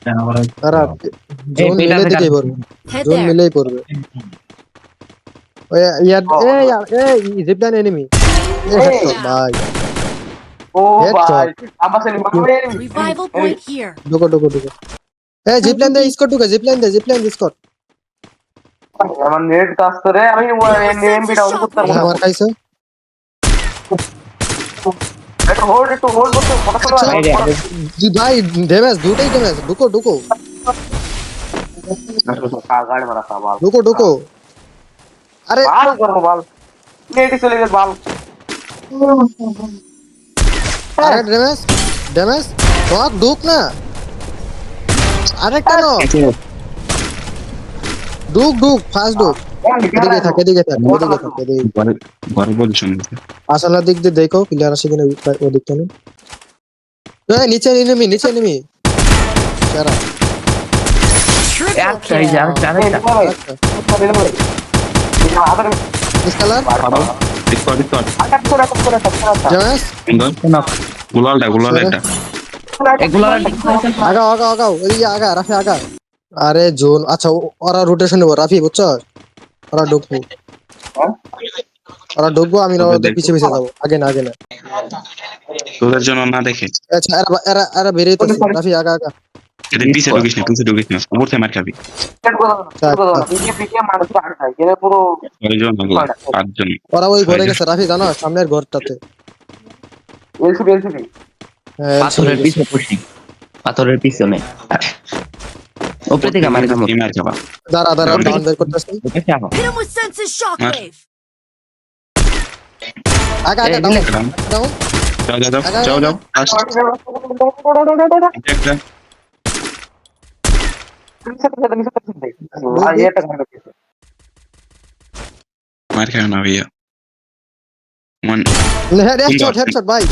আর এই জোন পেটা মিলে থেকে দিকেই পড়বে, Head জোন there. মিলেই পড়বে। ওই ইয়ার জিপলাইন এনিমি এ হেডশট ভাই, ও ভাই হেডশট। আমার সাথে মারবে Revival point here. ঢুকো ঢুকো ঢুকো, এই জিপলাইন দে স্কট, ঢুকে জিপলাইন দে স্কট। আমার নেট কাজ করে আমি এমবি ডাউন করতে পারবো না আমার খাইছে একটু হোল্ড করতে ফটাফট আচ্ছা। এই রে, ভাই ড্যামেজ, দুটোই ড্যামেজ। ঢুকো ঢুকো গাড়ি মারা সাবাল ঢুকো ঢুকো। আরে বাল করবো বাল নেটই চলে গেছে বাল আরে ড্যামেজ ড্যামেজ, ঢুক না। আরে কেন ঢুক ফাস্ট ঢুক। এদিকে থাক এদিকে থাক এদিকে থাক এদিকে। ঘরে পজিশন নিতে আসালার দিক দিয়ে দেখো প্লেয়ার আসে কিনা ওদিক থেকে। এই নিচে এনিমি চারা। Triple আচ্ছা এই যে kill. আরেকটা স্কালার ড্যামেজ। গুলালটা এগুলো আগাও এদিকে রাফি আগা। আরে জোন, আচ্ছা ওরা রোটেশন নেবো রাফি, বুঝছো? ওরা ঢুকবো আমি ওদের পিছে যাবো, আগে না তোদের জন্য না দেখে আচ্ছা এরা বেরিয়েছে রাফি আগা এদের পিছে ঢুকিস না উপর থেকে মার খাবি পুরো ছয়জন লাগলো, 8 জন। ওরা ওই ঘরে গেছে রাফি, জানো সামনের ঘরটাতে। এলসিবি হ্যাঁ, পাথরের পিছনে পুষি, পাথরের পিছনে উপরে থেকে মারি খামো। এই মার খাবা দাঁড়া ডাউন বের করতেছি। ওকে আনো Hit him with senses shockwave. আগা এই ডাউন দিলে ডাউন। যাও ফাস্ট একটা মার খাও না ভাইয়া মন হেডশট ভাই।